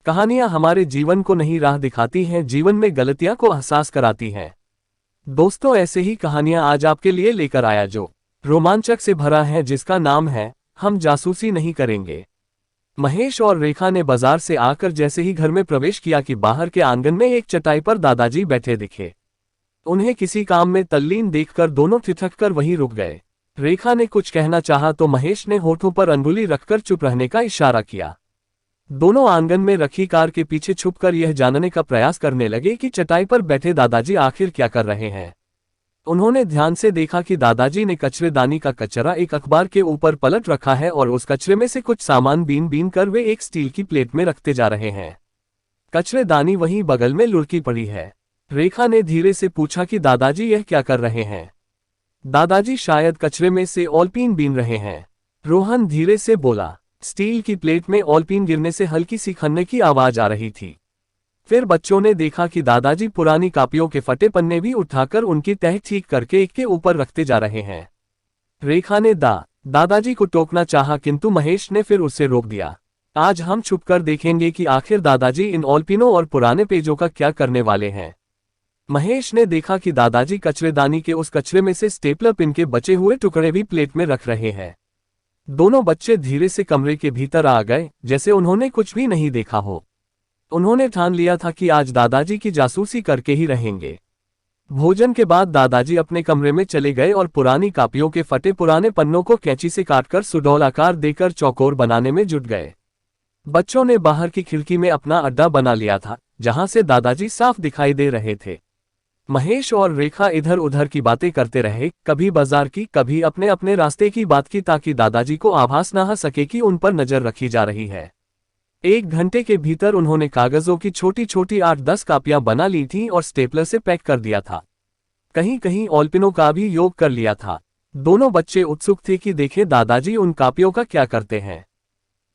कहानियां हमारे जीवन को नहीं राह दिखाती हैं, जीवन में गलतियां को एहसास कराती हैं। दोस्तों, ऐसे ही कहानियां आज आपके लिए लेकर आया जो रोमांचक से भरा है, जिसका नाम है हम जासूसी नहीं करेंगे। महेश और रेखा ने बाजार से आकर जैसे ही घर में प्रवेश किया कि बाहर के आंगन में एक चटाई पर दादाजी बैठे दिखे। उन्हें किसी काम में तल्लीन देखकर दोनों ठिठक कर वहीं रुक गए। रेखा ने कुछ कहना चाहा तो महेश ने होठों पर अंगुली रखकर चुप रहने का इशारा किया। दोनों आंगन में रखी कार के पीछे छुपकर यह जानने का प्रयास करने लगे कि चटाई पर बैठे दादाजी आखिर क्या कर रहे हैं। उन्होंने ध्यान से देखा कि दादाजी ने कचरेदानी का कचरा एक अखबार के ऊपर पलट रखा है और उस कचरे में से कुछ सामान बीन बीन कर वे एक स्टील की प्लेट में रखते जा रहे हैं। कचरेदानी वहीं बगल में लुढ़की पड़ी है। रेखा ने धीरे से पूछा कि दादाजी यह क्या कर रहे हैं। दादाजी शायद कचरे में से ऑलपीन बीन रहे हैं, रोहन धीरे से बोला। स्टील की प्लेट में ऑलपीन गिरने से हल्की सी खन्ने की आवाज आ रही थी। फिर बच्चों ने देखा कि दादाजी पुरानी कापियों के फटे पन्ने भी उठाकर उनकी तह ठीक करके एक के ऊपर रखते जा रहे हैं। रेखा ने दादाजी को टोकना चाहा, किंतु महेश ने फिर उसे रोक दिया। आज हम छुपकर देखेंगे कि आखिर दादाजी इन ऑलपीनों और पुराने पेजों का क्या करने वाले हैं। महेश ने देखा कि दादाजी कचरेदानी के उस कचरे में से स्टेपलर पिन के बचे हुए टुकड़े भी प्लेट में रख रहे हैं। दोनों बच्चे धीरे से कमरे के भीतर आ गए, जैसे उन्होंने कुछ भी नहीं देखा हो। उन्होंने ठान लिया था कि आज दादाजी की जासूसी करके ही रहेंगे। भोजन के बाद दादाजी अपने कमरे में चले गए और पुरानी कापियों के फटे पुराने पन्नों को कैंची से काटकर सुडौल आकार देकर चौकोर बनाने में जुट गए। बच्चों ने बाहर की खिड़की में अपना अड्डा बना लिया था, जहां से दादाजी साफ दिखाई दे रहे थे। महेश और रेखा इधर उधर की बातें करते रहे, कभी बाजार की, कभी अपने अपने रास्ते की बात की, ताकि दादाजी को आभास न हो सके कि उन पर नजर रखी जा रही है। 1 घंटे के भीतर उन्होंने कागजों की छोटी छोटी 8-10 कापियां बना ली थीं और स्टेपलर से पैक कर दिया था। कहीं कहीं ऑलपिनों का भी योग कर लिया था। दोनों बच्चे उत्सुक थे कि देखें दादाजी उन कापियों का क्या करते हैं।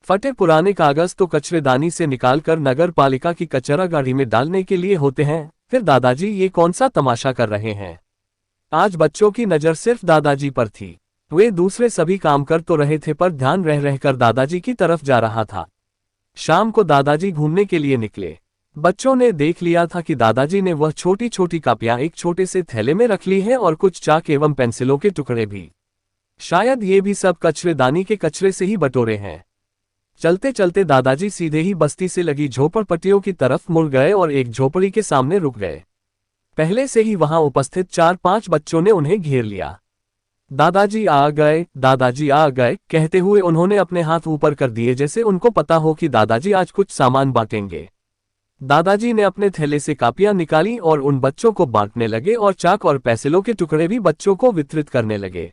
फटे पुराने कागज तो कचरेदानी से निकालकर नगर पालिका की कचरा गाड़ी में डालने के लिए होते हैं। फिर दादाजी ये कौन सा तमाशा कर रहे हैं। आज बच्चों की नजर सिर्फ दादाजी पर थी। वे दूसरे सभी काम कर तो रहे थे, पर ध्यान रह रहकर दादाजी की तरफ जा रहा था। शाम को दादाजी घूमने के लिए निकले। बच्चों ने देख लिया था कि दादाजी ने वह छोटी छोटी कापियां एक छोटे से थैले में रख ली हैं और कुछ चाक एवं पेंसिलों के टुकड़े भी। शायद ये भी सब कचरेदानी के कचरे से ही बटोरे हैं। चलते चलते दादाजी सीधे ही बस्ती से लगी झोपड़पट्टियों की तरफ मुड़ गए और एक झोपड़ी के सामने रुक गए। पहले से ही वहां उपस्थित 4-5 बच्चों ने उन्हें घेर लिया। दादाजी आ गए, दादाजी आ गए कहते हुए उन्होंने अपने हाथ ऊपर कर दिए, जैसे उनको पता हो कि दादाजी आज कुछ सामान बांटेंगे। दादाजी ने अपने थैले से कापियां निकाली और उन बच्चों को बांटने लगे और चाक और पेंसिलों के टुकड़े भी बच्चों को वितरित करने लगे।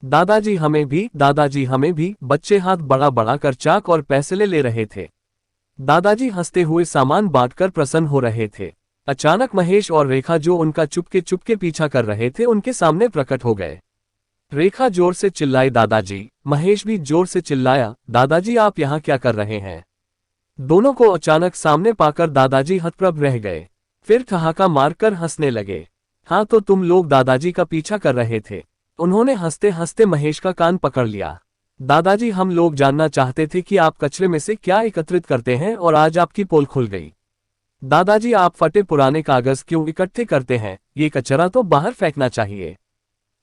दादाजी हमें भी, दादाजी हमें भी, बच्चे हाथ बड़ा बड़ा कर चाक और पेंसिलें ले रहे थे। दादाजी हंसते हुए सामान बांटकर प्रसन्न हो रहे थे। अचानक महेश और रेखा, जो उनका चुपके पीछा कर रहे थे, उनके सामने प्रकट हो गए। रेखा जोर से चिल्लाई दादाजी, महेश भी जोर से चिल्लाया दादाजी आप यहाँ क्या कर रहे हैं। दोनों को अचानक सामने पाकर दादाजी हतप्रभ रह गए। फिर ठहाका मारकर हंसने लगे। हाँ तो तुम लोग दादाजी का पीछा कर रहे थे। उन्होंने हंसते हंसते महेश का कान पकड़ लिया। दादाजी हम लोग जानना चाहते थे कि आप कचरे में से क्या एकत्रित करते हैं और आज आपकी पोल खुल गई। दादाजी आप फटे पुराने कागज क्यों इकट्ठे करते हैं, ये कचरा तो बाहर फेंकना चाहिए।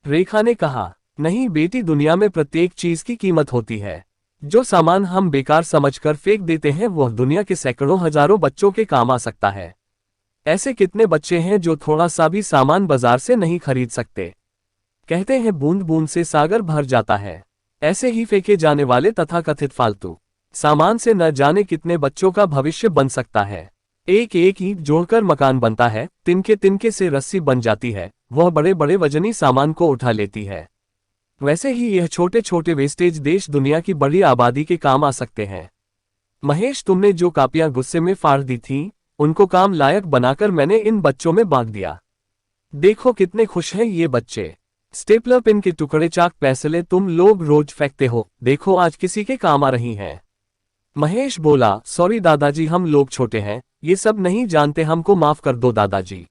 रेखा ने कहा नहीं बेटी, दुनिया में प्रत्येक चीज की कीमत होती है। जो सामान हम बेकार समझकर फेंक देते हैं वह दुनिया के सैकड़ों हजारों बच्चों के काम आ सकता है। ऐसे कितने बच्चे हैं जो थोड़ा सा भी सामान बाजार से नहीं खरीद सकते। कहते हैं बूंद बूंद से सागर भर जाता है। ऐसे ही फेंके जाने वाले तथाकथित फालतू सामान से न जाने कितने बच्चों का भविष्य बन सकता है। एक एक ईंट जोड़कर मकान बनता है, तिनके तिनके से रस्सी बन जाती है, वह बड़े बड़े वजनी सामान को उठा लेती है। वैसे ही यह छोटे छोटे वेस्टेज देश दुनिया की बड़ी आबादी के काम आ सकते हैं। महेश, तुमने जो कापियां गुस्से में फाड़ दी थीं, उनको काम लायक बनाकर मैंने इन बच्चों में बांट दिया। देखो कितने खुश हैं ये बच्चे। स्टेपलर पिन के टुकड़े, चाक, पेंसिलें तुम लोग रोज फेंकते हो, देखो आज किसी के काम आ रही हैं। महेश बोला सॉरी दादाजी, हम लोग छोटे हैं, ये सब नहीं जानते, हमको माफ कर दो दादाजी।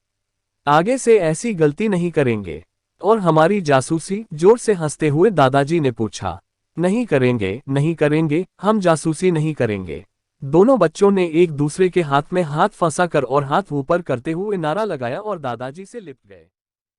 आगे से ऐसी गलती नहीं करेंगे। और हमारी जासूसी, जोर से हंसते हुए दादाजी ने पूछा। नहीं करेंगे, नहीं करेंगे, हम जासूसी नहीं करेंगे। दोनों बच्चों ने एक दूसरे के हाथ में हाथ फंसाकर और हाथ ऊपर करते हुए नारा लगाया और दादाजी से लिपट गए।